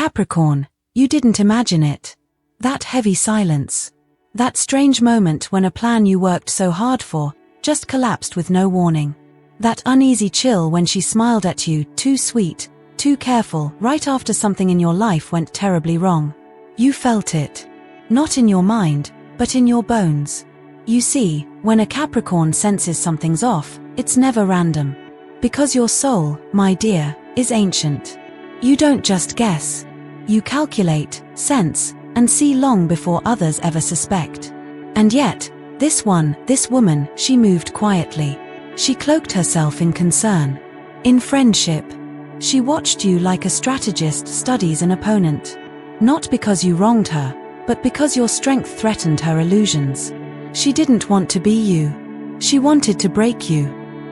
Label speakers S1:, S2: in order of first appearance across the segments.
S1: Capricorn, you didn't imagine it. That heavy silence. That strange moment when a plan you worked so hard for just collapsed with no warning. That uneasy chill when she smiled at you, too sweet, too careful, right after something in your life went terribly wrong. You felt it. Not in your mind, but in your bones. You see, when a Capricorn senses something's off, it's never random. Because your soul, my dear, is ancient. You don't just guess. You calculate, sense, and see long before others ever suspect. And yet, this woman, she moved quietly. She cloaked herself in concern, in friendship. She watched you like a strategist studies an opponent. Not because you wronged her, but because your strength threatened her illusions. She didn't want to be you. She wanted to break you.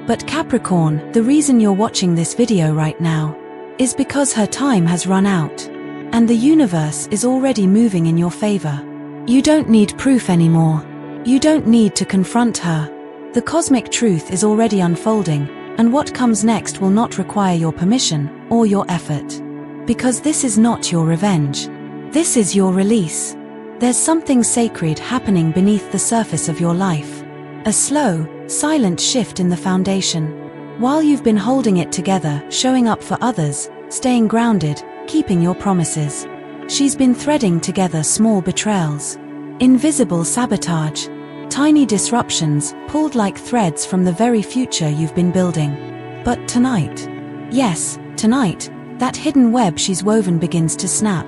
S1: But Capricorn, the reason you're watching this video right now is because her time has run out. And the universe is already moving in your favor. You don't need proof anymore. You don't need to confront her. The cosmic truth is already unfolding, and what comes next will not require your permission or your effort. Because this is not your revenge. This is your release. There's something sacred happening beneath the surface of your life. A slow, silent shift in the foundation. While you've been holding it together, showing up for others, staying grounded, keeping your promises. She's been threading together small betrayals. Invisible sabotage. Tiny disruptions, pulled like threads from the very future you've been building. But tonight, yes, tonight, that hidden web she's woven begins to snap.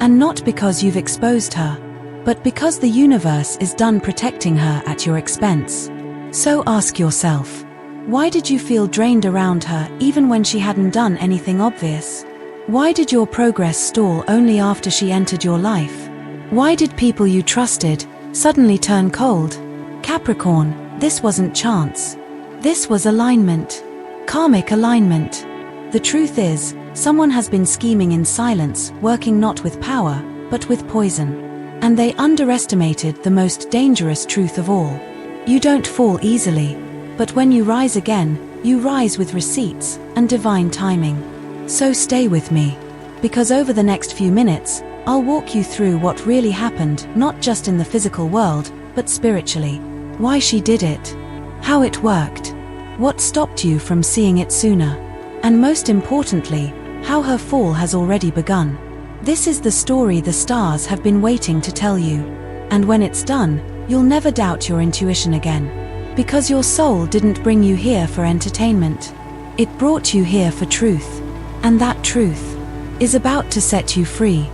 S1: And not because you've exposed her, but because the universe is done protecting her at your expense. So ask yourself, why did you feel drained around her even when she hadn't done anything obvious? Why did your progress stall only after she entered your life? Why did people you trusted suddenly turn cold? Capricorn, this wasn't chance. This was alignment. Karmic alignment. The truth is, someone has been scheming in silence, working not with power, but with poison. And they underestimated the most dangerous truth of all. You don't fall easily, but when you rise again, you rise with receipts and divine timing. So stay with me, because over the next few minutes, I'll walk you through what really happened, not just in the physical world, but spiritually. Why she did it, how it worked, what stopped you from seeing it sooner, and most importantly, how her fall has already begun. This is the story the stars have been waiting to tell you. And when it's done, you'll never doubt your intuition again. Because your soul didn't bring you here for entertainment. It brought you here for truth. And that truth is about to set you free.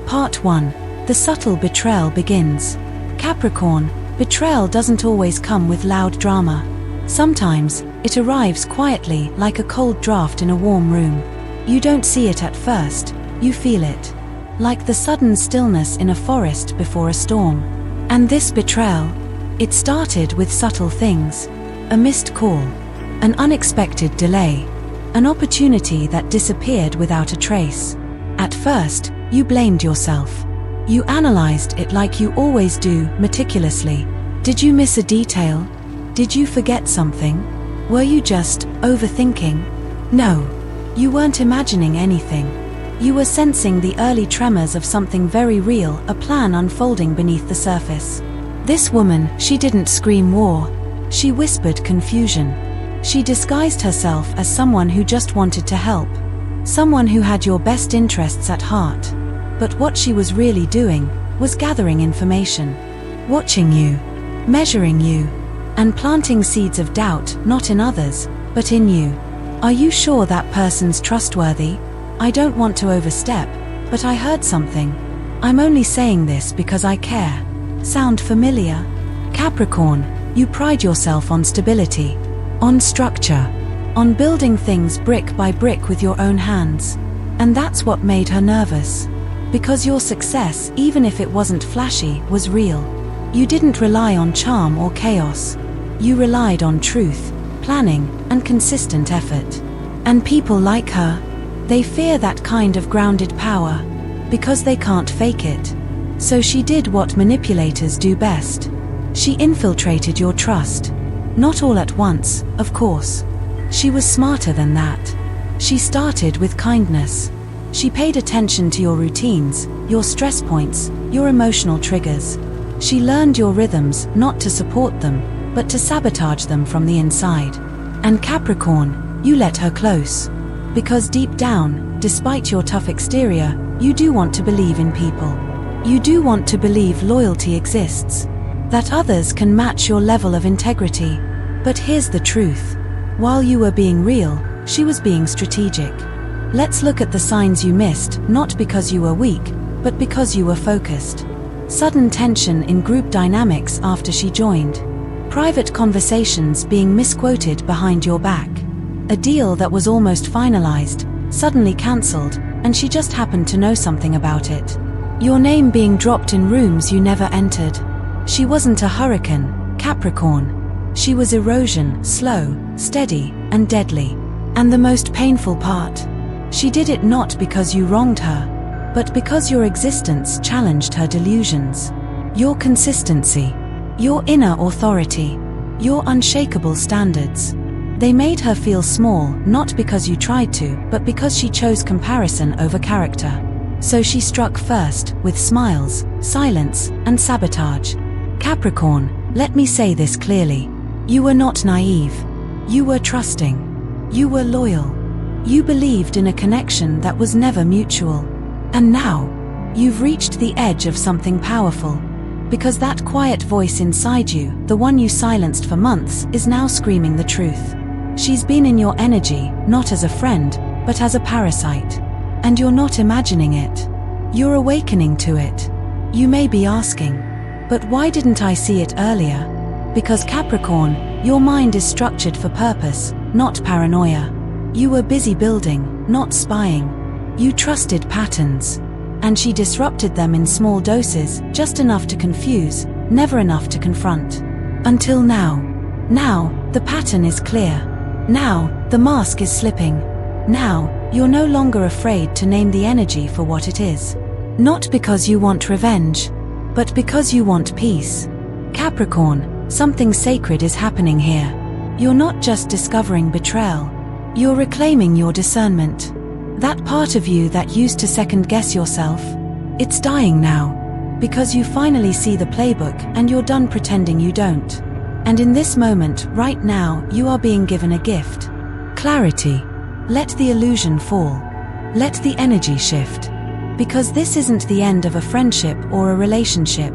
S1: Part 1. The subtle betrayal begins. Capricorn, betrayal doesn't always come with loud drama. Sometimes, it arrives quietly like a cold draft in a warm room. You don't see it at first, you feel it. Like the sudden stillness in a forest before a storm. And this betrayal, it started with subtle things. A missed call. An unexpected delay. An opportunity that disappeared without a trace. At first, you blamed yourself. You analyzed it like you always do, meticulously. Did you miss a detail? Did you forget something? Were you just overthinking? No. You weren't imagining anything. You were sensing the early tremors of something very real, a plan unfolding beneath the surface. This woman, she didn't scream war. She whispered confusion. She disguised herself as someone who just wanted to help. Someone who had your best interests at heart. But what she was really doing was gathering information. Watching you. Measuring you. And planting seeds of doubt, not in others, but in you. Are you sure that person's trustworthy? I don't want to overstep, but I heard something. I'm only saying this because I care. Sound familiar? Capricorn, you pride yourself on stability, on structure, on building things brick by brick with your own hands. And that's what made her nervous. Because your success, even if it wasn't flashy, was real. You didn't rely on charm or chaos. You relied on truth, planning, and consistent effort. And people like her, they fear that kind of grounded power, because they can't fake it. So she did what manipulators do best. She infiltrated your trust. Not all at once, of course. She was smarter than that. She started with kindness. She paid attention to your routines, your stress points, your emotional triggers. She learned your rhythms not to support them, but to sabotage them from the inside. And Capricorn, you let her close. Because deep down, despite your tough exterior, you do want to believe in people. You do want to believe loyalty exists, that others can match your level of integrity. But here's the truth. While you were being real, she was being strategic. Let's look at the signs you missed, not because you were weak, but because you were focused. Sudden tension in group dynamics after she joined. Private conversations being misquoted behind your back. A deal that was almost finalized, suddenly cancelled, and she just happened to know something about it. Your name being dropped in rooms you never entered. She wasn't a hurricane, Capricorn. She was erosion, slow, steady, and deadly. And the most painful part, she did it not because you wronged her, but because your existence challenged her delusions. Your consistency, your inner authority, your unshakable standards. They made her feel small, not because you tried to, but because she chose comparison over character. So she struck first, with smiles, silence, and sabotage. Capricorn, let me say this clearly. You were not naive. You were trusting. You were loyal. You believed in a connection that was never mutual. And now, you've reached the edge of something powerful. Because that quiet voice inside you, the one you silenced for months, is now screaming the truth. She's been in your energy, not as a friend, but as a parasite. And you're not imagining it. You're awakening to it. You may be asking, but why didn't I see it earlier? Because Capricorn, your mind is structured for purpose, not paranoia. You were busy building, not spying. You trusted patterns. And she disrupted them in small doses, just enough to confuse, never enough to confront. Until now. Now, the pattern is clear. Now, the mask is slipping. Now, you're no longer afraid to name the energy for what it is. Not because you want revenge, but because you want peace. Capricorn, something sacred is happening here. You're not just discovering betrayal. You're reclaiming your discernment. That part of you that used to second-guess yourself, it's dying now. Because you finally see the playbook and you're done pretending you don't. And in this moment, right now, you are being given a gift. Clarity. Let the illusion fall. Let the energy shift. Because this isn't the end of a friendship or a relationship.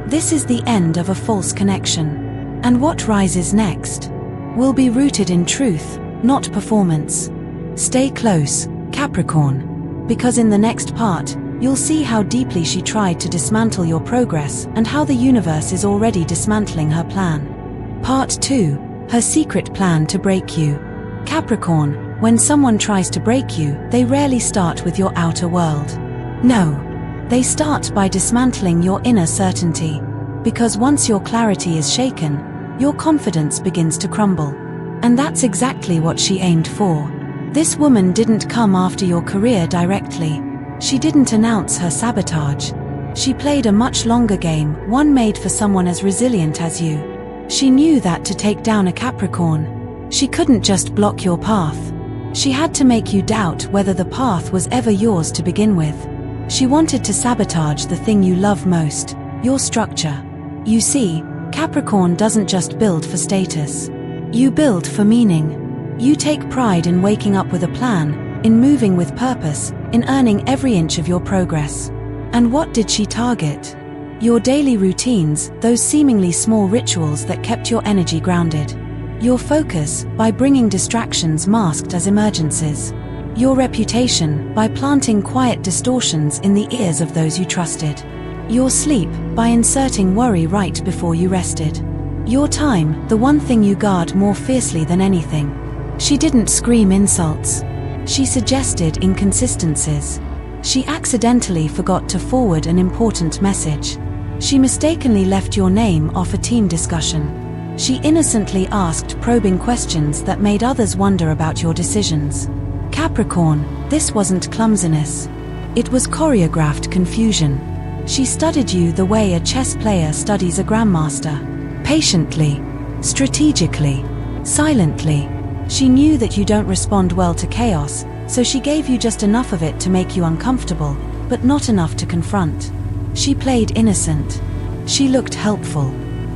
S1: This is the end of a false connection. And what rises next will be rooted in truth, not performance. Stay close, Capricorn. Because in the next part, you'll see how deeply she tried to dismantle your progress and how the universe is already dismantling her plan. Part 2. Her secret plan to break you. Capricorn, when someone tries to break you, they rarely start with your outer world. No. They start by dismantling your inner certainty. Because once your clarity is shaken, your confidence begins to crumble. And that's exactly what she aimed for. This woman didn't come after your career directly. She didn't announce her sabotage. She played a much longer game, one made for someone as resilient as you. She knew that to take down a Capricorn, she couldn't just block your path. She had to make you doubt whether the path was ever yours to begin with. She wanted to sabotage the thing you love most, your structure. You see, Capricorn doesn't just build for status. You build for meaning. You take pride in waking up with a plan, in moving with purpose, in earning every inch of your progress. And what did she target? Your daily routines, those seemingly small rituals that kept your energy grounded. Your focus, by bringing distractions masked as emergencies. Your reputation, by planting quiet distortions in the ears of those you trusted. Your sleep, by inserting worry right before you rested. Your time, the one thing you guard more fiercely than anything. She didn't scream insults. She suggested inconsistencies. She accidentally forgot to forward an important message. She mistakenly left your name off a team discussion. She innocently asked probing questions that made others wonder about your decisions. Capricorn, this wasn't clumsiness. It was choreographed confusion. She studied you the way a chess player studies a grandmaster. Patiently, strategically, silently. She knew that you don't respond well to chaos, So she gave you just enough of it to make you uncomfortable, but not enough to confront. She played innocent. She looked helpful.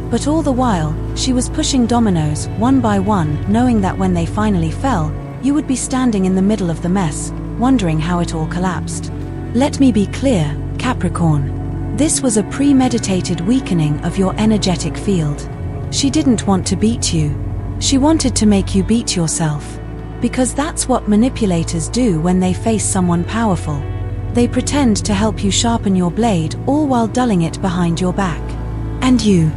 S1: But all the while, she was pushing dominoes, one by one, knowing that when they finally fell, you would be standing in the middle of the mess, wondering how it all collapsed. Let me be clear, Capricorn. This was a premeditated weakening of your energetic field. She didn't want to beat you. She wanted to make you beat yourself. Because that's what manipulators do when they face someone powerful. They pretend to help you sharpen your blade, all while dulling it behind your back. And you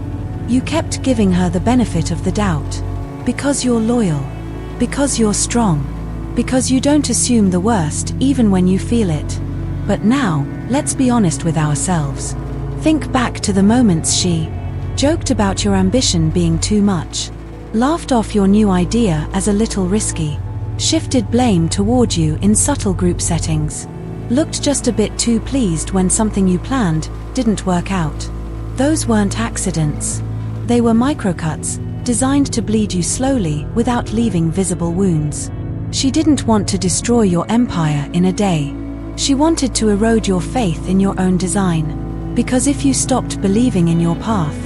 S1: kept giving her the benefit of the doubt. Because you're loyal. Because you're strong. Because you don't assume the worst, even when you feel it. But now, let's be honest with ourselves. Think back to the moments she joked about your ambition being too much, laughed off your new idea as a little risky, shifted blame toward you in subtle group settings, looked just a bit too pleased when something you planned didn't work out. Those weren't accidents. They were microcuts, designed to bleed you slowly without leaving visible wounds. She didn't want to destroy your empire in a day. She wanted to erode your faith in your own design. Because if you stopped believing in your path,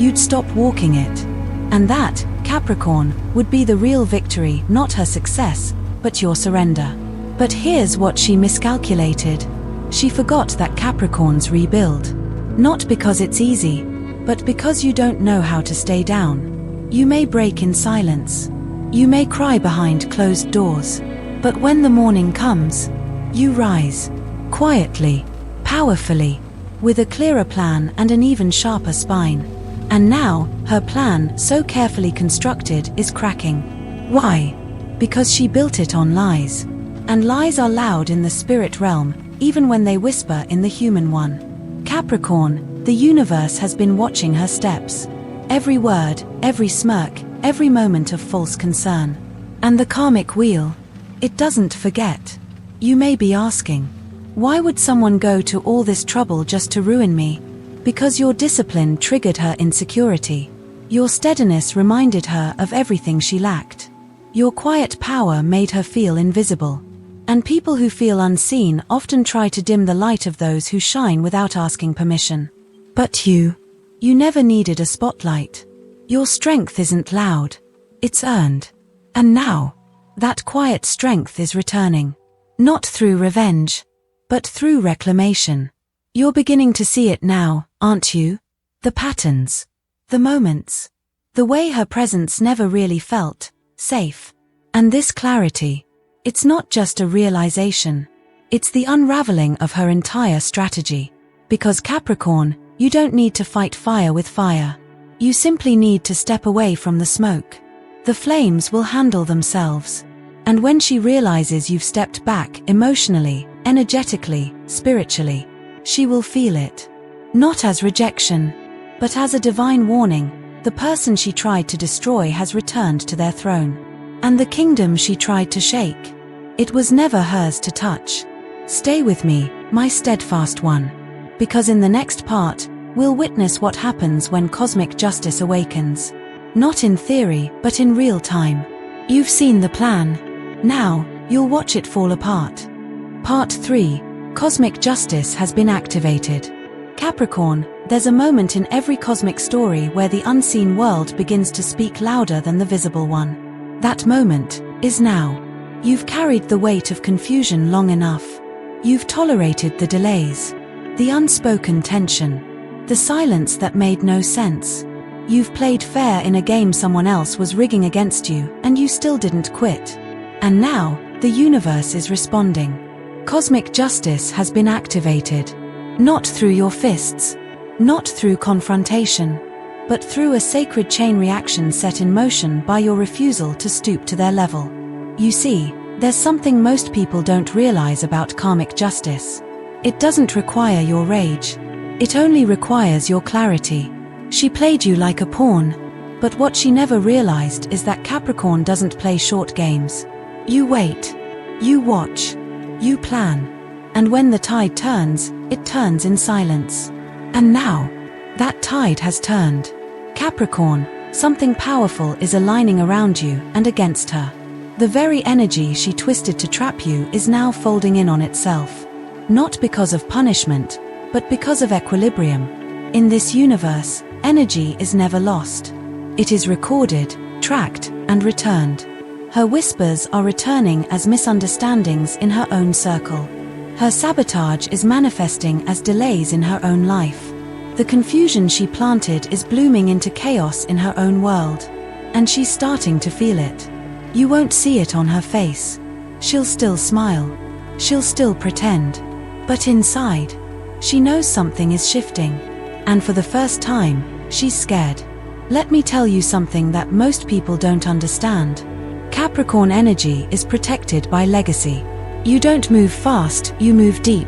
S1: you'd stop walking it. And that, Capricorn, would be the real victory, not her success, but your surrender. But here's what she miscalculated. She forgot that Capricorns rebuild. Not because it's easy, but because you don't know how to stay down. You may break in silence. You may cry behind closed doors. But when the morning comes, you rise. Quietly, powerfully, with a clearer plan and an even sharper spine. And now, her plan, so carefully constructed, is cracking. Why? Because she built it on lies. And lies are loud in the spirit realm, even when they whisper in the human one. Capricorn, the universe has been watching her steps. Every word, every smirk, every moment of false concern. And the karmic wheel, it doesn't forget. You may be asking, why would someone go to all this trouble just to ruin me? Because your discipline triggered her insecurity. Your steadiness reminded her of everything she lacked. Your quiet power made her feel invisible. And people who feel unseen often try to dim the light of those who shine without asking permission. But you never needed a spotlight. Your strength isn't loud. It's earned. And now, that quiet strength is returning. Not through revenge, but through reclamation. You're beginning to see it now, aren't you? The patterns. The moments. The way her presence never really felt safe. And this clarity, it's not just a realization. It's the unraveling of her entire strategy. Because Capricorn, you don't need to fight fire with fire. You simply need to step away from the smoke. The flames will handle themselves. And when she realizes you've stepped back emotionally, energetically, spiritually, she will feel it. Not as rejection, but as a divine warning. The person she tried to destroy has returned to their throne. And the kingdom she tried to shake, it was never hers to touch. Stay with me, my steadfast one. Because in the next part, we'll witness what happens when cosmic justice awakens. Not in theory, but in real time. You've seen the plan. Now, you'll watch it fall apart. Part 3. Cosmic justice has been activated. Capricorn, there's a moment in every cosmic story where the unseen world begins to speak louder than the visible one. That moment is now. You've carried the weight of confusion long enough. You've tolerated the delays, the unspoken tension, the silence that made no sense. You've played fair in a game someone else was rigging against you, and you still didn't quit. And now, the universe is responding. Cosmic justice has been activated. Not through your fists, not through confrontation, but through a sacred chain reaction set in motion by your refusal to stoop to their level. You see, there's something most people don't realize about karmic justice. It doesn't require your rage. It only requires your clarity. She played you like a pawn, but what she never realized is that Capricorn doesn't play short games. You wait. You watch. You plan. And when the tide turns, it turns in silence. And now, that tide has turned. Capricorn, something powerful is aligning around you and against her. The very energy she twisted to trap you is now folding in on itself. Not because of punishment, but because of equilibrium. In this universe, energy is never lost. It is recorded, tracked, and returned. Her whispers are returning as misunderstandings in her own circle. Her sabotage is manifesting as delays in her own life. The confusion she planted is blooming into chaos in her own world. And she's starting to feel it. You won't see it on her face. She'll still smile. She'll still pretend. But inside, she knows something is shifting. And for the first time, she's scared. Let me tell you something that most people don't understand. Capricorn energy is protected by legacy. You don't move fast, you move deep.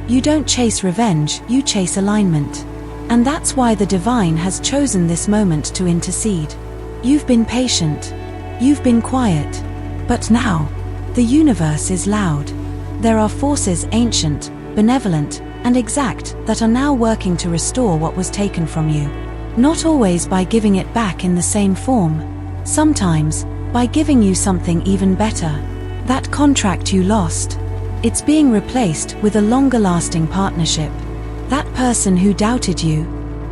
S1: You don't chase revenge, you chase alignment. And that's why the divine has chosen this moment to intercede. You've been patient. You've been quiet. But now, the universe is loud. There are forces ancient, benevolent, and exact that are now working to restore what was taken from you. Not always by giving it back in the same form. Sometimes, by giving you something even better. That contract you lost. It's being replaced with a longer-lasting partnership. That person who doubted you,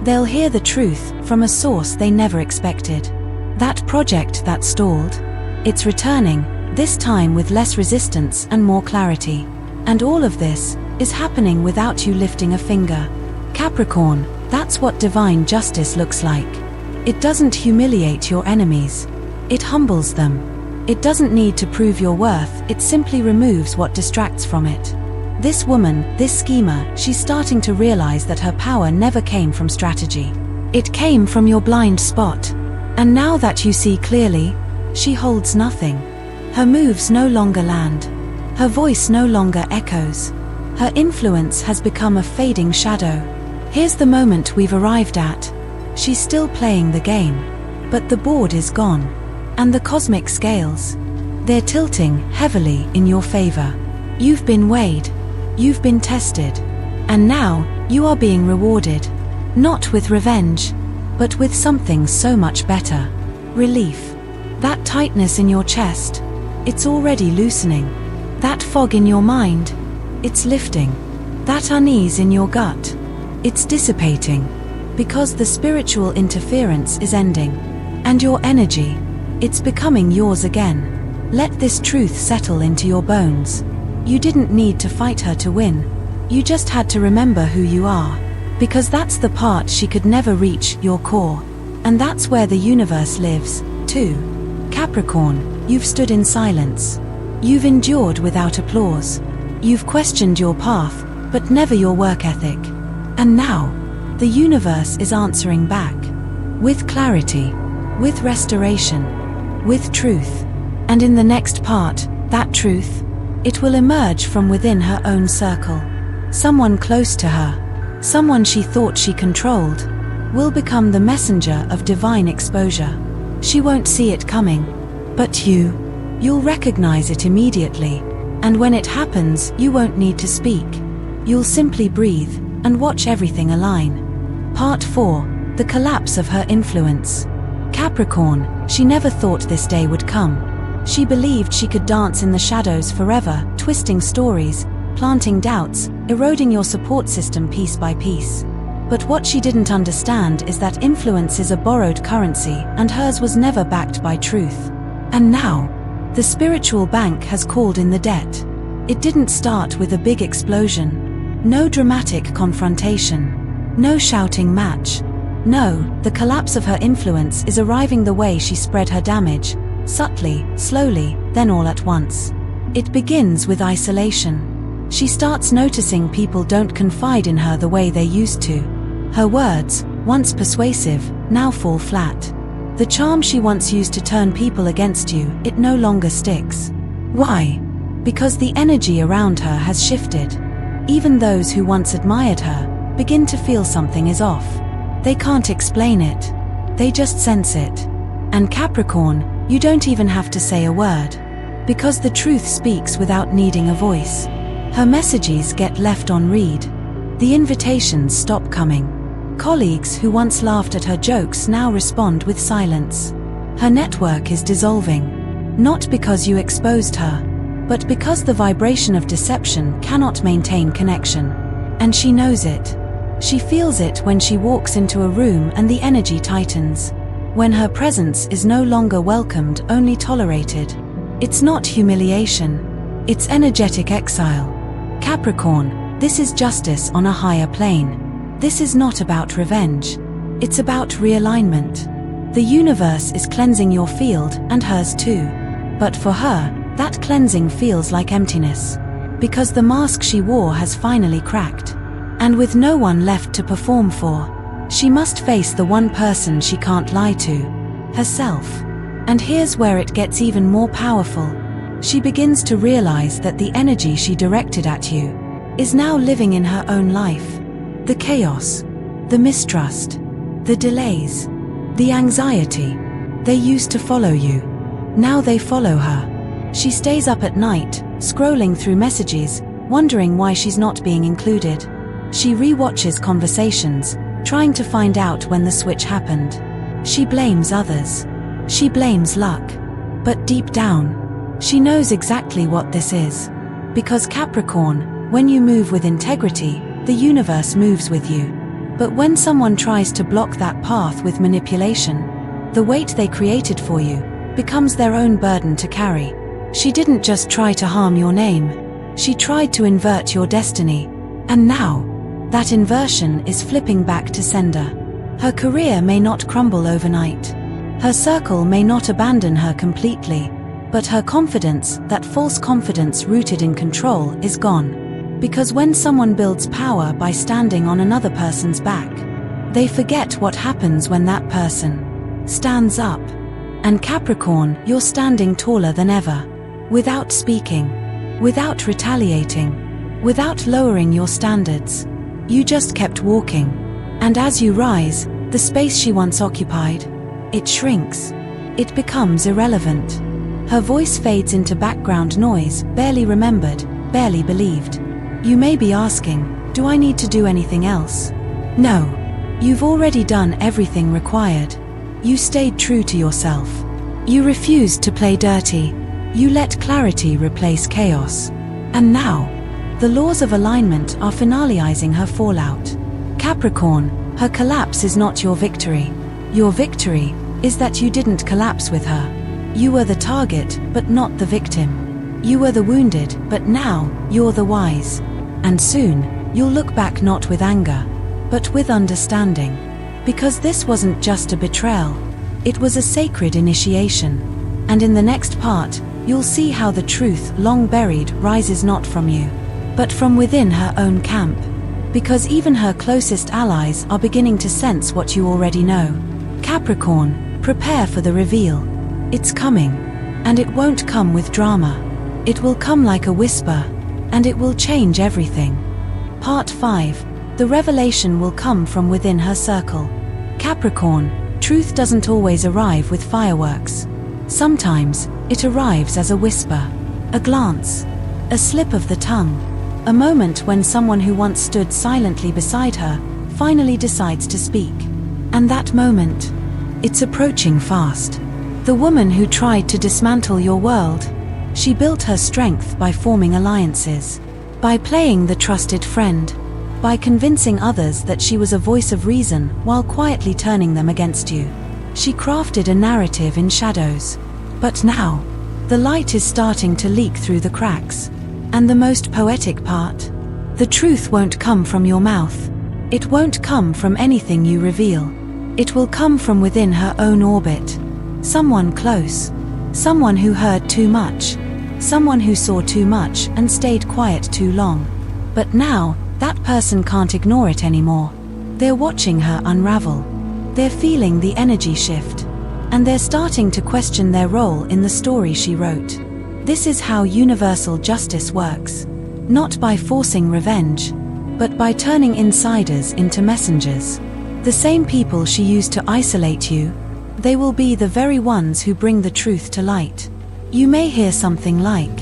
S1: they'll hear the truth from a source they never expected. That project that stalled, it's returning, this time with less resistance and more clarity. And all of this is happening without you lifting a finger. Capricorn, that's what divine justice looks like. It doesn't humiliate your enemies. It humbles them. It doesn't need to prove your worth, it simply removes what distracts from it. This woman, this schemer, she's starting to realize that her power never came from strategy. It came from your blind spot. And now that you see clearly, she holds nothing. Her moves no longer land. Her voice no longer echoes. Her influence has become a fading shadow. Here's the moment we've arrived at. She's still playing the game. But the board is gone. And the cosmic scales, they're tilting heavily in your favor. You've been weighed. You've been tested. And now, you are being rewarded. Not with revenge, but with something so much better. Relief. That tightness in your chest, it's already loosening. That fog in your mind, it's lifting. That unease in your gut, it's dissipating. Because the spiritual interference is ending. And your energy, it's becoming yours again. Let this truth settle into your bones. You didn't need to fight her to win. You just had to remember who you are. Because that's the part she could never reach, your core. And that's where the universe lives, too. Capricorn, you've stood in silence. You've endured without applause. You've questioned your path, but never your work ethic. And now, the universe is answering back. With clarity, with restoration, with truth. And in the next part, that truth, it will emerge from within her own circle. Someone close to her, someone she thought she controlled, will become the messenger of divine exposure. She won't see it coming, but you'll recognize it immediately. And when it happens, you won't need to speak. You'll simply breathe and watch everything align. Part 4, the collapse of her influence. Capricorn, she never thought this day would come. She believed she could dance in the shadows forever, twisting stories, planting doubts, eroding your support system piece by piece. But what she didn't understand is that influence is a borrowed currency, and hers was never backed by truth. And now, the spiritual bank has called in the debt. It didn't start with a big explosion. No dramatic confrontation. No shouting match. No, the collapse of her influence is arriving the way she spread her damage. Subtly, slowly, then all at once. It begins with isolation. She starts noticing people don't confide in her the way they used to. Her words, once persuasive, now fall flat. The charm she once used to turn people against you, it no longer sticks. Why? Because the energy around her has shifted. Even those who once admired her begin to feel something is off. They can't explain it. They just sense it. And Capricorn, you don't even have to say a word. Because the truth speaks without needing a voice. Her messages get left on read. The invitations stop coming. Colleagues who once laughed at her jokes now respond with silence. Her network is dissolving. Not because you exposed her, but because the vibration of deception cannot maintain connection. And she knows it. She feels it when she walks into a room and the energy tightens. When her presence is no longer welcomed, only tolerated. It's not humiliation. It's energetic exile. Capricorn, this is justice on a higher plane. This is not about revenge. It's about realignment. The universe is cleansing your field, and hers too. But for her, that cleansing feels like emptiness. Because the mask she wore has finally cracked. And with no one left to perform for, she must face the one person she can't lie to, herself. And here's where it gets even more powerful. She begins to realize that the energy she directed at you is now living in her own life. The chaos, the mistrust, the delays, the anxiety. They used to follow you. Now they follow her. She stays up at night, scrolling through messages, wondering why she's not being included. She re-watches conversations, trying to find out when the switch happened. She blames others. She blames luck. But deep down, she knows exactly what this is. Because Capricorn, when you move with integrity, the universe moves with you. But when someone tries to block that path with manipulation, the weight they created for you becomes their own burden to carry. She didn't just try to harm your name. She tried to invert your destiny. And now, that inversion is flipping back to sender. Her career may not crumble overnight. Her circle may not abandon her completely. But her confidence, that false confidence rooted in control, is gone. Because when someone builds power by standing on another person's back, they forget what happens when that person stands up. And Capricorn, you're standing taller than ever. Without speaking. Without retaliating. Without lowering your standards. You just kept walking. And as you rise, the space she once occupied, it shrinks. It becomes irrelevant. Her voice fades into background noise, barely remembered, barely believed. You may be asking, do I need to do anything else? No. You've already done everything required. You stayed true to yourself. You refused to play dirty. You let clarity replace chaos. And now, the laws of alignment are finalizing her fallout. Capricorn, her collapse is not your victory. Your victory is that you didn't collapse with her. You were the target, but not the victim. You were the wounded, but now, you're the wise. And soon, you'll look back not with anger, but with understanding. Because this wasn't just a betrayal. It was a sacred initiation. And in the next part, you'll see how the truth, long buried, rises not from you, but from within her own camp. Because even her closest allies are beginning to sense what you already know. Capricorn, prepare for the reveal. It's coming. And it won't come with drama. It will come like a whisper. And it will change everything. Part 5. The revelation will come from within her circle. Capricorn, truth doesn't always arrive with fireworks. Sometimes, it arrives as a whisper. A glance. A slip of the tongue. A moment when someone who once stood silently beside her finally decides to speak. And that moment, it's approaching fast. The woman who tried to dismantle your world, she built her strength by forming alliances, by playing the trusted friend, by convincing others that she was a voice of reason while quietly turning them against you. She crafted a narrative in shadows. But now, the light is starting to leak through the cracks. And the most poetic part, the truth won't come from your mouth. It won't come from anything you reveal. It will come from within her own orbit. Someone close. Someone who heard too much. Someone who saw too much and stayed quiet too long. But now, that person can't ignore it anymore. They're watching her unravel. They're feeling the energy shift. And they're starting to question their role in the story she wrote. This is how universal justice works. Not by forcing revenge, but by turning insiders into messengers. The same people she used to isolate you, they will be the very ones who bring the truth to light. You may hear something like,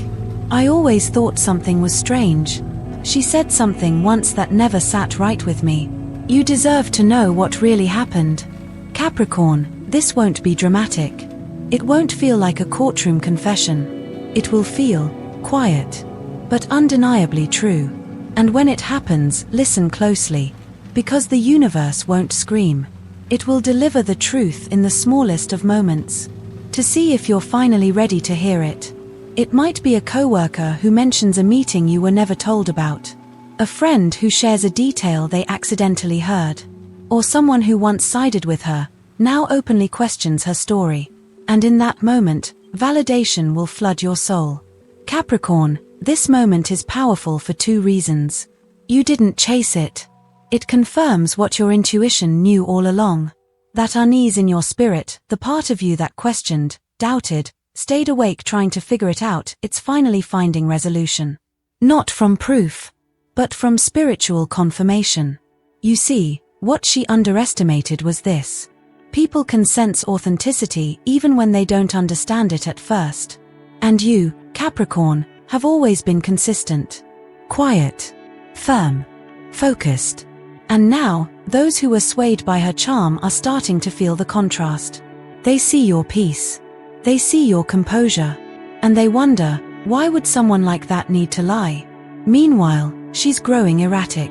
S1: I always thought something was strange. She said something once that never sat right with me. You deserve to know what really happened. Capricorn, this won't be dramatic. It won't feel like a courtroom confession. It will feel quiet, but undeniably true. And when it happens, listen closely, because the universe won't scream. It will deliver the truth in the smallest of moments, to see if you're finally ready to hear it. It might be a coworker who mentions a meeting you were never told about, a friend who shares a detail they accidentally heard, or someone who once sided with her, now openly questions her story. And in that moment, validation will flood your soul. Capricorn, this moment is powerful for two reasons. You didn't chase it. It confirms what your intuition knew all along. That unease in your spirit, the part of you that questioned, doubted, stayed awake trying to figure it out, it's finally finding resolution. Not from proof, but from spiritual confirmation. You see, what she underestimated was this. People can sense authenticity even when they don't understand it at first. And you, Capricorn, have always been consistent, quiet, firm, focused. And now, those who were swayed by her charm are starting to feel the contrast. They see your peace. They see your composure. And they wonder, why would someone like that need to lie? Meanwhile, she's growing erratic,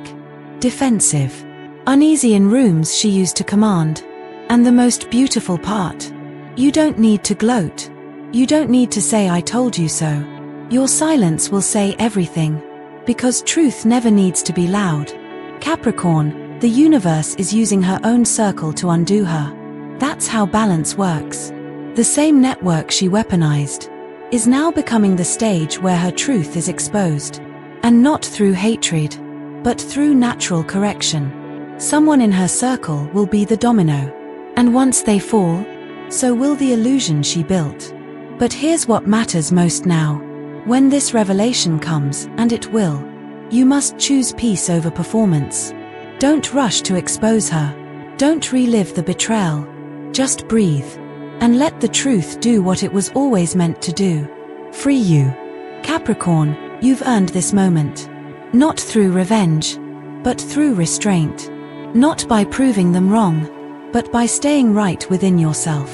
S1: defensive, uneasy in rooms she used to command. And the most beautiful part, you don't need to gloat. You don't need to say I told you so. Your silence will say everything, because truth never needs to be loud. Capricorn, the universe is using her own circle to undo her. That's how balance works. The same network she weaponized is now becoming the stage where her truth is exposed. And not through hatred, but through natural correction. Someone in her circle will be the domino. And once they fall, so will the illusion she built. But here's what matters most now. When this revelation comes, and it will, you must choose peace over performance. Don't rush to expose her. Don't relive the betrayal. Just breathe. And let the truth do what it was always meant to do. Free you. Capricorn, you've earned this moment. Not through revenge, but through restraint. Not by proving them wrong, but by staying right within yourself.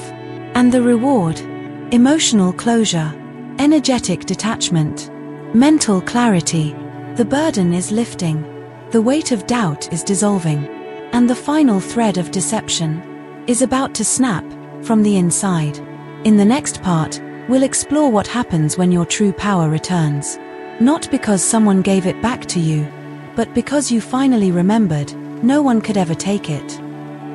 S1: And the reward? Emotional closure, energetic detachment, mental clarity. The burden is lifting. The weight of doubt is dissolving. And the final thread of deception is about to snap from the inside. In the next part, we'll explore what happens when your true power returns. Not because someone gave it back to you, but because you finally remembered no one could ever take it.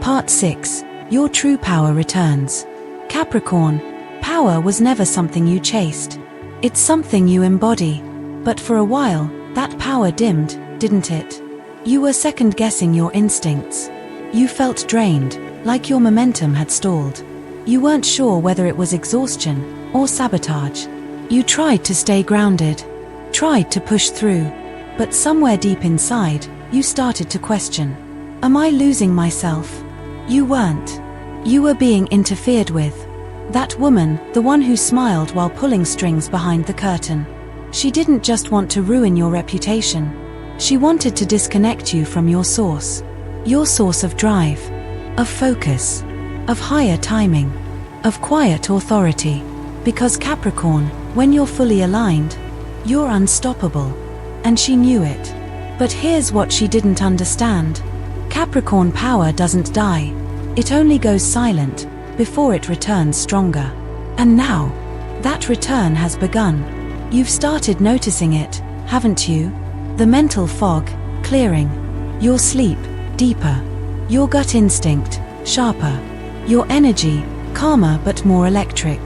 S1: Part 6. Your true power returns. Capricorn, power was never something you chased. It's something you embody. But for a while, that power dimmed, didn't it? You were second-guessing your instincts. You felt drained, like your momentum had stalled. You weren't sure whether it was exhaustion or sabotage. You tried to stay grounded, tried to push through, but somewhere deep inside, you started to question. Am I losing myself? You weren't. You were being interfered with. That woman, the one who smiled while pulling strings behind the curtain. She didn't just want to ruin your reputation. She wanted to disconnect you from your source of drive, of focus, of higher timing, of quiet authority. Because Capricorn, when you're fully aligned, you're unstoppable. And she knew it. But here's what she didn't understand. Capricorn power doesn't die. It only goes silent before it returns stronger. And now, that return has begun. You've started noticing it, haven't you? The mental fog clearing. Your sleep deeper. Your gut instinct sharper. Your energy calmer but more electric.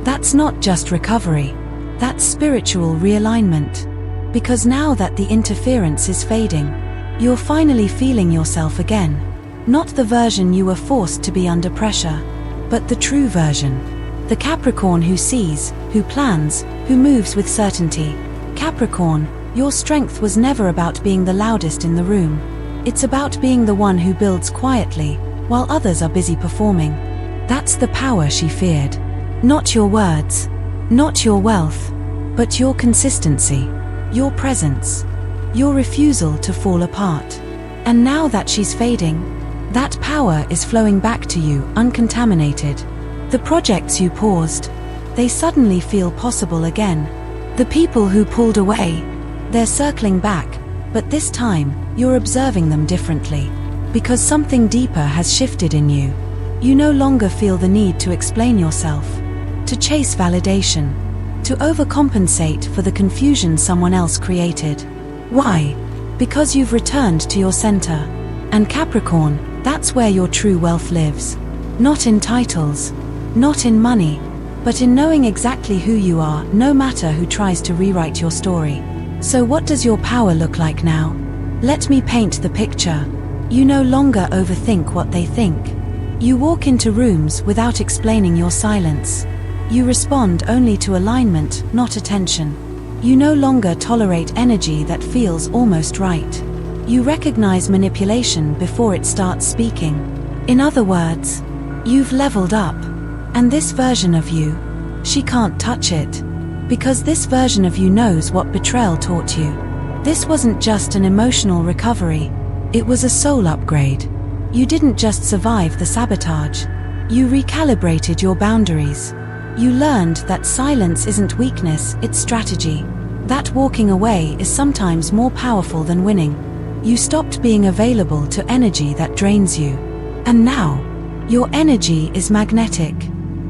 S1: That's not just recovery. That's spiritual realignment. Because now that the interference is fading, you're finally feeling yourself again. Not the version you were forced to be under pressure, but the true version. The Capricorn who sees, who plans, who moves with certainty. Capricorn, your strength was never about being the loudest in the room. It's about being the one who builds quietly, while others are busy performing. That's the power she feared. Not your words, not your wealth, but your consistency, your presence, your refusal to fall apart. And now that she's fading, that power is flowing back to you uncontaminated. The projects you paused, they suddenly feel possible again. The people who pulled away, they're circling back, but this time, you're observing them differently. Because something deeper has shifted in you. You no longer feel the need to explain yourself, to chase validation, to overcompensate for the confusion someone else created. Why? Because you've returned to your center. And Capricorn, that's where your true wealth lives. Not in titles, not in money, but in knowing exactly who you are, no matter who tries to rewrite your story. So what does your power look like now? Let me paint the picture. You no longer overthink what they think. You walk into rooms without explaining your silence. You respond only to alignment, not attention. You no longer tolerate energy that feels almost right. You recognize manipulation before it starts speaking. In other words, you've leveled up. And this version of you, she can't touch it. Because this version of you knows what betrayal taught you. This wasn't just an emotional recovery. It was a soul upgrade. You didn't just survive the sabotage. You recalibrated your boundaries. You learned that silence isn't weakness, it's strategy. That walking away is sometimes more powerful than winning. You stopped being available to energy that drains you. And now, your energy is magnetic.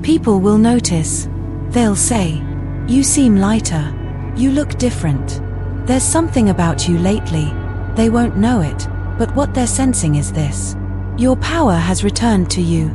S1: People will notice. They'll say, you seem lighter. You look different. There's something about you lately. They won't know it, but what they're sensing is this. Your power has returned to you.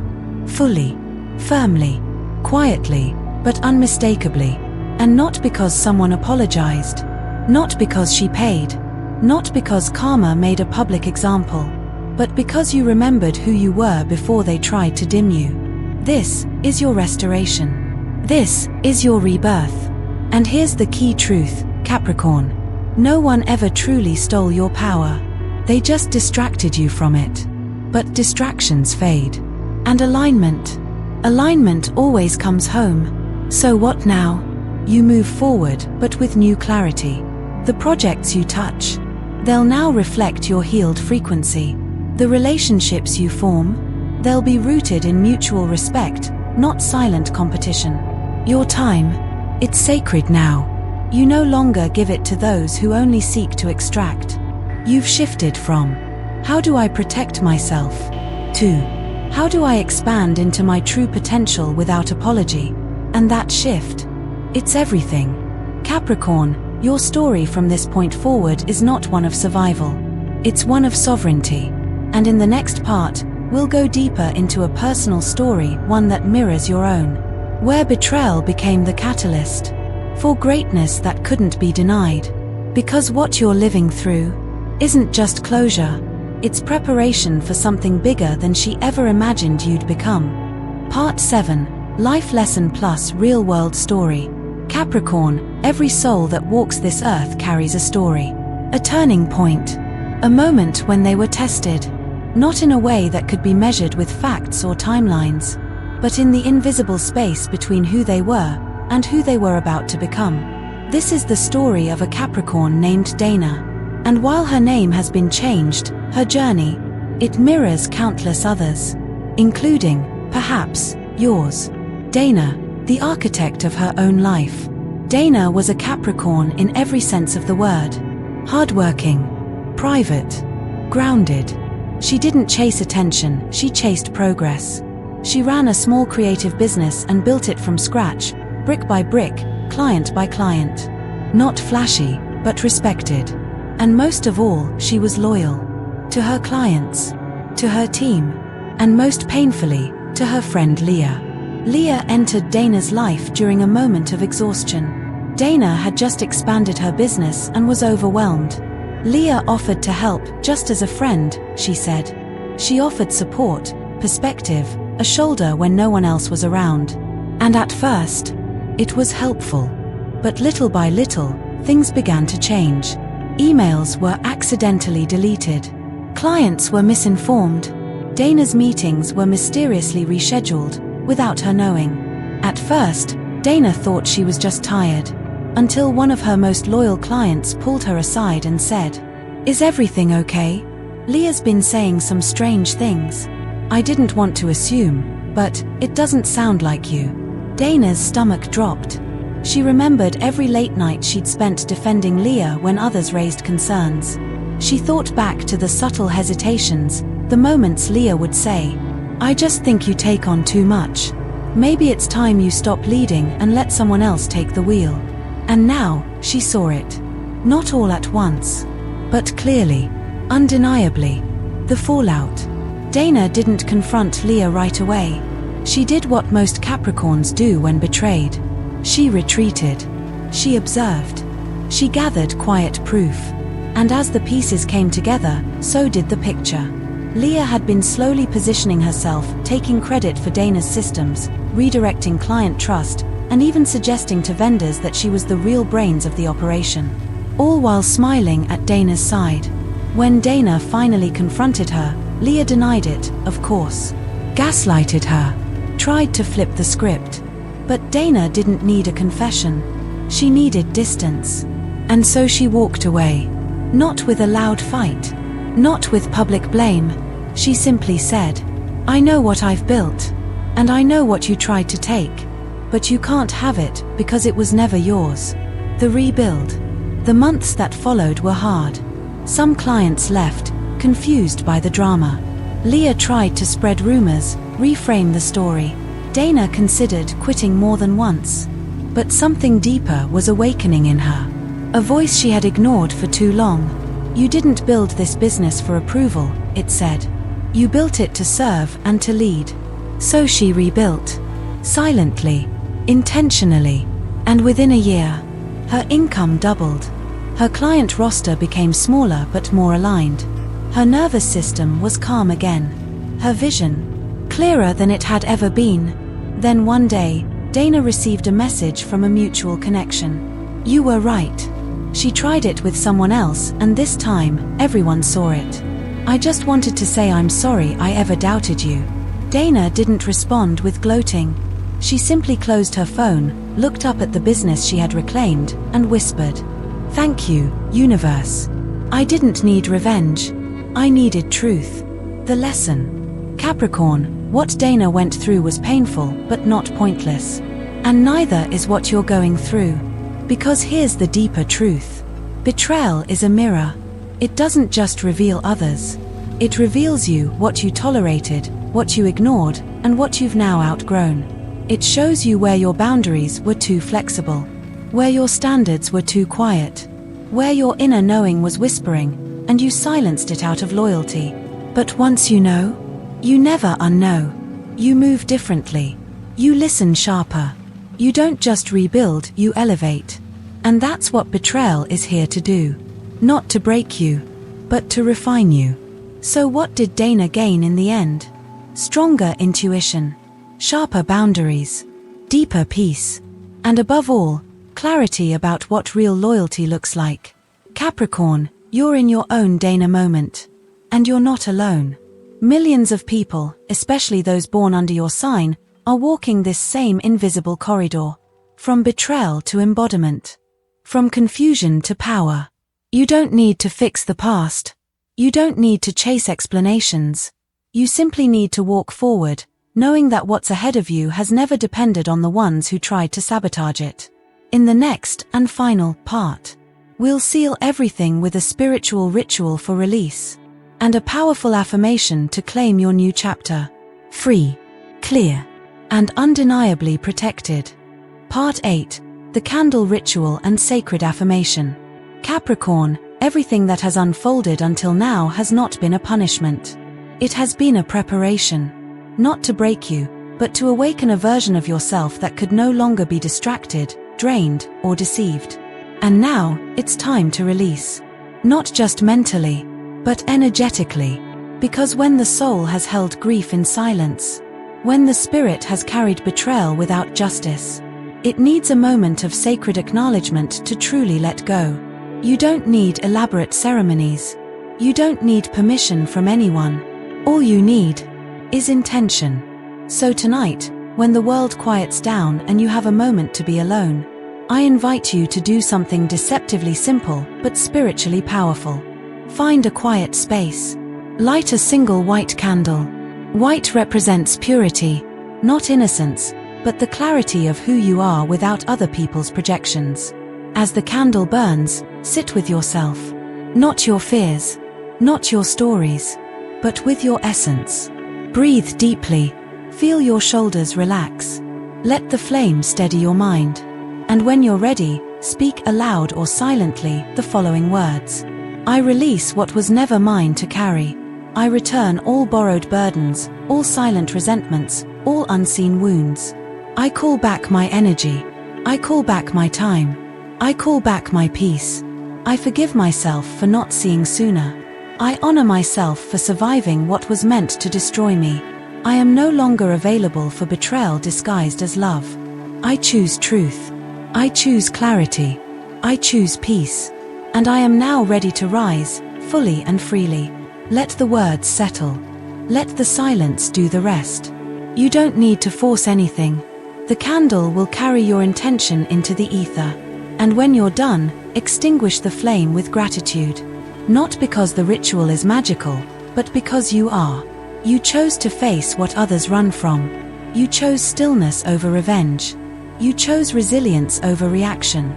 S1: Fully, firmly, quietly, but unmistakably. And not because someone apologized. Not because she paid. Not because karma made a public example. But because you remembered who you were before they tried to dim you. This is your restoration. This is your rebirth. And here's the key truth, Capricorn. No one ever truly stole your power. They just distracted you from it. But distractions fade. And alignment always comes home. So what now? You move forward, but with new clarity. The projects you touch, they'll now reflect your healed frequency. The relationships you form, they'll be rooted in mutual respect, not silent competition. Your time, it's sacred now. You no longer give it to those who only seek to extract. You've shifted from, how do I protect myself, to, how do I expand into my true potential without apology? And that shift, it's everything. Capricorn, your story from this point forward is not one of survival. It's one of sovereignty. And in the next part, we'll go deeper into a personal story, one that mirrors your own. Where betrayal became the catalyst for greatness that couldn't be denied. Because what you're living through isn't just closure, it's preparation for something bigger than she ever imagined you'd become. Part 7, Life Lesson Plus Real-World Story. Capricorn, every soul that walks this earth carries a story. A turning point. A moment when they were tested. Not in a way that could be measured with facts or timelines, but in the invisible space between who they were and who they were about to become. This is the story of a Capricorn named Dana. And while her name has been changed, her journey, it mirrors countless others, including, perhaps, yours. Dana, the architect of her own life. Dana was a Capricorn in every sense of the word. Hardworking, private, grounded. She didn't chase attention, she chased progress. She ran a small creative business and built it from scratch, brick by brick, client by client. Not flashy, but respected. And most of all, she was loyal. To her clients, to her team, and most painfully, to her friend Leah. Leah entered Dana's life during a moment of exhaustion. Dana had just expanded her business and was overwhelmed. Leah offered to help, just as a friend, she said. She offered support, perspective, a shoulder when no one else was around. And at first, it was helpful. But little by little, things began to change. Emails were accidentally deleted. Clients were misinformed. Dana's meetings were mysteriously rescheduled, without her knowing. At first, Dana thought she was just tired. Until one of her most loyal clients pulled her aside and said, "Is everything okay? Leah's been saying some strange things." "I didn't want to assume," But it doesn't sound like you. Dana's stomach dropped. She remembered every late night she'd spent defending Leah when others raised concerns. She thought back to the subtle hesitations, the moments Leah would say, "I just think you take on too much. Maybe it's time you stop leading and let someone else take the wheel." And now, she saw it. Not all at once, but clearly, undeniably. The fallout. Dana didn't confront Leah right away. She did what most Capricorns do when betrayed. She retreated. She observed. She gathered quiet proof. And as the pieces came together, so did the picture. Leah had been slowly positioning herself, taking credit for Dana's systems, redirecting client trust, and even suggesting to vendors that she was the real brains of the operation. All while smiling at Dana's side. When Dana finally confronted her, Leah denied it, of course. Gaslighted her. Tried to flip the script. But Dana didn't need a confession. She needed distance. And so she walked away. Not with a loud fight. Not with public blame. She simply said, "I know what I've built. And I know what you tried to take. But you can't have it because it was never yours." The rebuild. The months that followed were hard. Some clients left, confused by the drama. Leah tried to spread rumors, reframe the story. Dana considered quitting more than once. But something deeper was awakening in her. A voice she had ignored for too long. "You didn't build this business for approval," it said. "You built it to serve and to lead." So she rebuilt. Silently. Intentionally. And within a year, her income doubled. Her client roster became smaller but more aligned. Her nervous system was calm again. Her vision, clearer than it had ever been. Then one day, Dana received a message from a mutual connection. "You were right." She tried it with someone else, and this time, everyone saw it. "I just wanted to say I'm sorry I ever doubted you." Dana didn't respond with gloating. She simply closed her phone, looked up at the business she had reclaimed, and whispered, "Thank you, universe. I didn't need revenge. I needed truth." The lesson. Capricorn, what Dana went through was painful, but not pointless. And neither is what you're going through. Because here's the deeper truth. Betrayal is a mirror. It doesn't just reveal others. It reveals you what you tolerated, what you ignored, and what you've now outgrown. It shows you where your boundaries were too flexible, where your standards were too quiet, where your inner knowing was whispering, and you silenced it out of loyalty. But once you know, you never unknow. You move differently. You listen sharper. You don't just rebuild, you elevate. And that's what betrayal is here to do. Not to break you, but to refine you. So what did Dana gain in the end? Stronger intuition, sharper boundaries, deeper peace, and above all, clarity about what real loyalty looks like. Capricorn, you're in your own Dana moment. And you're not alone. Millions of people, especially those born under your sign, are walking this same invisible corridor. From betrayal to embodiment. From confusion to power. You don't need to fix the past. You don't need to chase explanations. You simply need to walk forward, knowing that what's ahead of you has never depended on the ones who tried to sabotage it. In the next and final part, we'll seal everything with a spiritual ritual for release. And a powerful affirmation to claim your new chapter. Free, clear, and undeniably protected. Part 8. The Candle Ritual and Sacred Affirmation. Capricorn, everything that has unfolded until now has not been a punishment. It has been a preparation. Not to break you, but to awaken a version of yourself that could no longer be distracted, drained, or deceived. And now, it's time to release. Not just mentally, but energetically. Because when the soul has held grief in silence, when the spirit has carried betrayal without justice, it needs a moment of sacred acknowledgement to truly let go. You don't need elaborate ceremonies. You don't need permission from anyone. All you need is intention. So tonight, when the world quiets down and you have a moment to be alone, I invite you to do something deceptively simple but spiritually powerful. Find a quiet space. Light a single white candle. White represents purity, Not innocence, but the clarity of who you are without other people's projections. As the candle burns, sit with yourself. Not your fears, not your stories, but with your essence. Breathe deeply, feel your shoulders relax. Let the flame steady your mind. And when you're ready, speak aloud or silently the following words. I release what was never mine to carry. I return all borrowed burdens, all silent resentments, all unseen wounds. I call back my energy. I call back my time. I call back my peace. I forgive myself for not seeing sooner. I honor myself for surviving what was meant to destroy me. I am no longer available for betrayal disguised as love. I choose truth. I choose clarity. I choose peace. And I am now ready to rise, fully and freely. Let the words settle. Let the silence do the rest. You don't need to force anything. The candle will carry your intention into the ether. And when you're done, extinguish the flame with gratitude. Not because the ritual is magical, but because you are. You chose to face what others run from. You chose stillness over revenge. You chose resilience over reaction.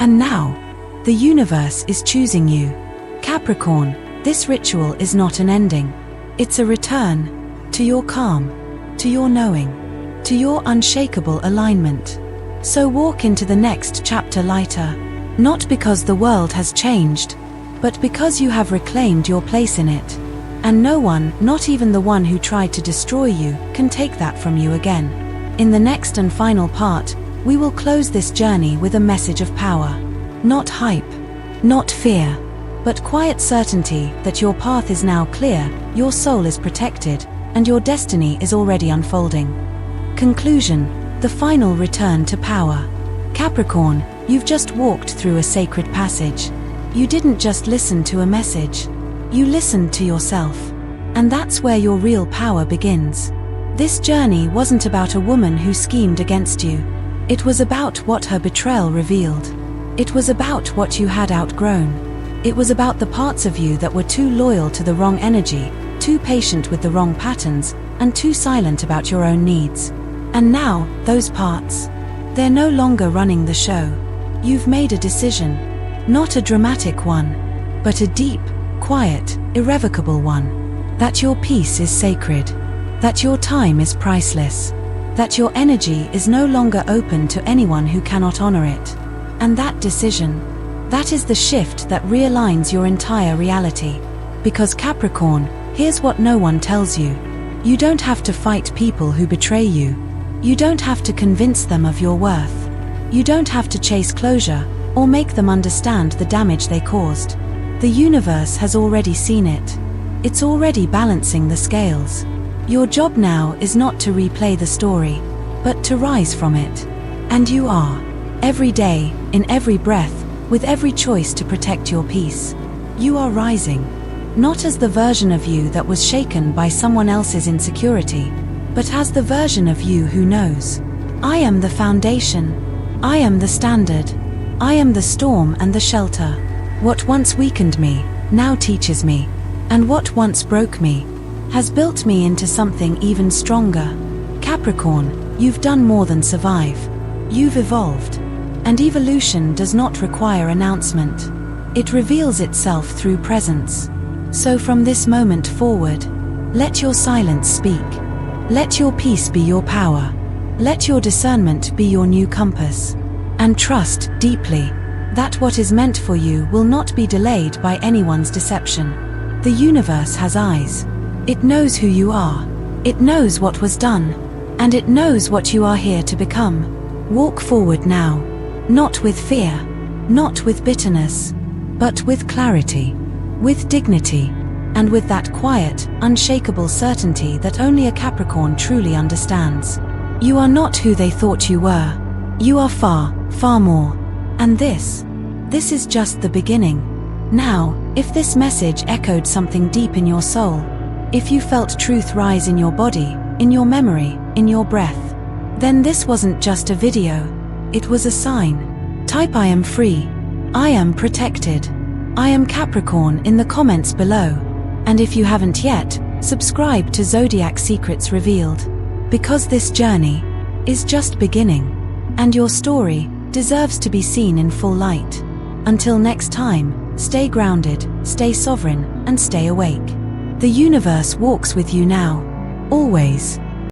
S1: And now, the universe is choosing you. Capricorn, this ritual is not an ending. It's a return to your calm, to your knowing, to your unshakable alignment. So walk into the next chapter lighter, not because the world has changed, but because you have reclaimed your place in it. And no one, not even the one who tried to destroy you, can take that from you again. In the next and final part, we will close this journey with a message of power. Not hype, not fear, but quiet certainty that your path is now clear, your soul is protected, and your destiny is already unfolding. Conclusion, the final return to power. Capricorn, you've just walked through a sacred passage. You didn't just listen to a message. You listened to yourself. And that's where your real power begins. This journey wasn't about a woman who schemed against you. It was about what her betrayal revealed. It was about what you had outgrown. It was about the parts of you that were too loyal to the wrong energy, too patient with the wrong patterns, and too silent about your own needs. And now, those parts, they're no longer running the show. You've made a decision. Not a dramatic one, but a deep, quiet, irrevocable one. That your peace is sacred. That your time is priceless. That your energy is no longer open to anyone who cannot honor it. And that decision, that is the shift that realigns your entire reality. Because Capricorn, here's what no one tells you. You don't have to fight people who betray you. You don't have to convince them of your worth. You don't have to chase closure or make them understand the damage they caused. The universe has already seen it. It's already balancing the scales. Your job now is not to replay the story, but to rise from it. And you are. Every day, in every breath, with every choice to protect your peace. You are rising. Not as the version of you that was shaken by someone else's insecurity, but as the version of you who knows. I am the foundation. I am the standard. I am the storm and the shelter. What once weakened me, now teaches me. And what once broke me, has built me into something even stronger. Capricorn, you've done more than survive. You've evolved. And evolution does not require announcement. It reveals itself through presence. So from this moment forward, let your silence speak. Let your peace be your power. Let your discernment be your new compass. And trust deeply that what is meant for you will not be delayed by anyone's deception. The universe has eyes. It knows who you are. It knows what was done. And it knows what you are here to become. Walk forward now. Not with fear. Not with bitterness. But with clarity. With dignity. And with that quiet, unshakable certainty that only a Capricorn truly understands. You are not who they thought you were. You are far, far more. And this is just the beginning. Now, if this message echoed something deep in your soul, if you felt truth rise in your body, in your memory, in your breath, then this wasn't just a video. It was a sign. Type I am free. I am protected. I am Capricorn in the comments below. And if you haven't yet, subscribe to Zodiac Secrets Revealed. Because this journey is just beginning, and your story deserves to be seen in full light. Until next time, stay grounded, stay sovereign, and stay awake. The universe walks with you now, always.